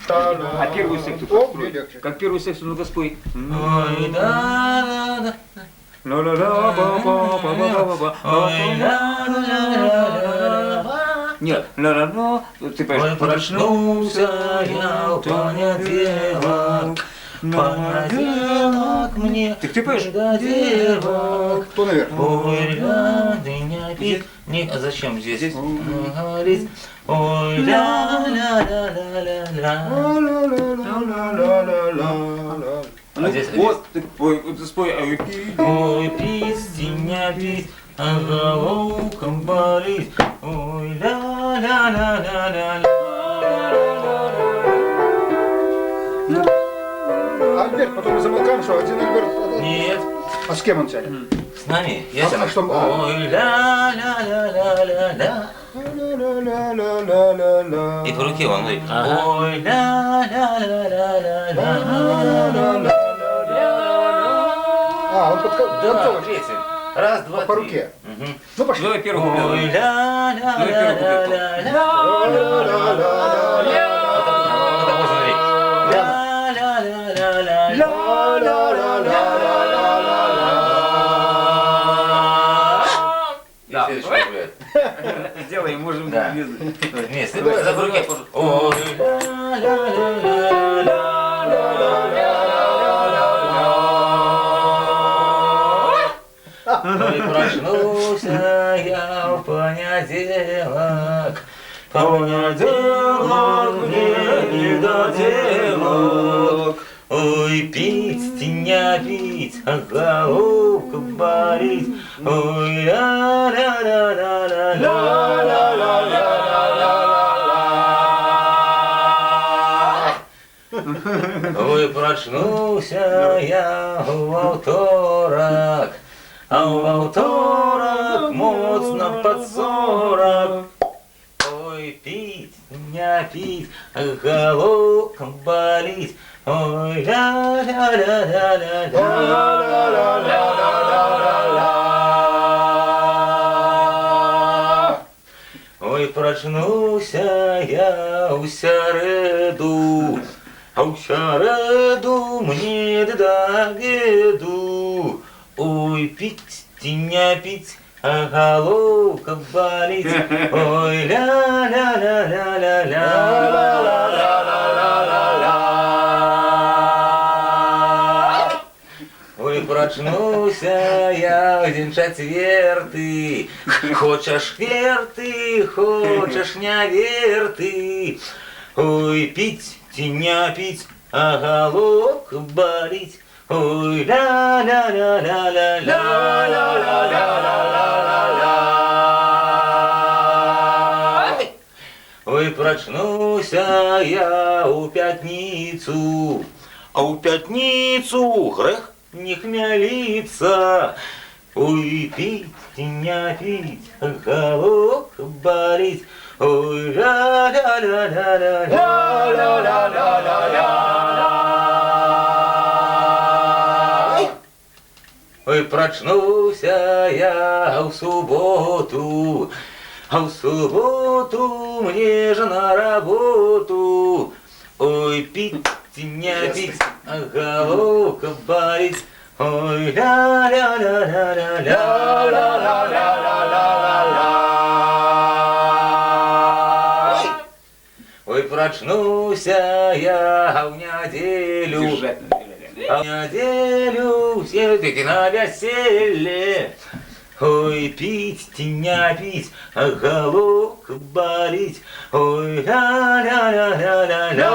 А первую сексу как спой? Как первую сексу, ну-ка спой. Ой, да. Нет, ты Ой, поешь. проснулся я в понедельник, понедельник мне Ты поешь? понедельник. Кто наверх? Ой, ля, дыня, пик. Не, а зачем здесь говорить? Ой, ля, ля, ля, ля, ля, ля. А здесь, Вот, ты спой. ой, пись, дыня, пись, а головком болит. Ой, ля, ля, ля, ля, ля, ля. Альберт, потом мы замолкаем, что один Альберт. Нет. А с кем он тянет? С нами? Я А тебя. что? Ой, ля, ля, ля, ля, ля, ля. И по руке он говорит. Ой, ля, ля, ля, ля, ля, ля. А, он под Да, третий. Раз, два, по три. руке. Мгм. Ну пошли. Давай первый куплет. Ой, ля, ля, ля, ля, ля, ля. Это можно говорить. Ля, ля, ля, ля, ля, ля. И следующий куплет. Сделай, можем Да. без... Вместе. За по руке. Ой, ля, ля, ля, ля, ой, проснулся я в понедельник, понедельник мне не доделок. Ой, пить, не пить, а головка болит. Ой, ой, проснулся я во вторник, а во вторник моцно под 40. Ой, пить, не пить, головка болит. Ой, ой, проснулся я у середу, а у середу мне до обеду. Ой, пить, не пить, а головка болит. Ой, ой, проснулся я в день четвертый. Хочешь верты, хочешь не верты. Ой, пить, не пить, а головка болит. Ой, ой, проснулся я у пятницу, а у пятницу грех не хмелиться. Ой, пить, не пить, головка болит. Ой, ой, проснулся я в субботу, а в субботу мне же на работу. Ой, пить, не пить, а головка болит. Ой, ой, проснулся я в неделю, а в неделю все таки на веселье. Ой, пить, не пить, а головка болит. Ой, ля-ля-ля-ля-ля-ля.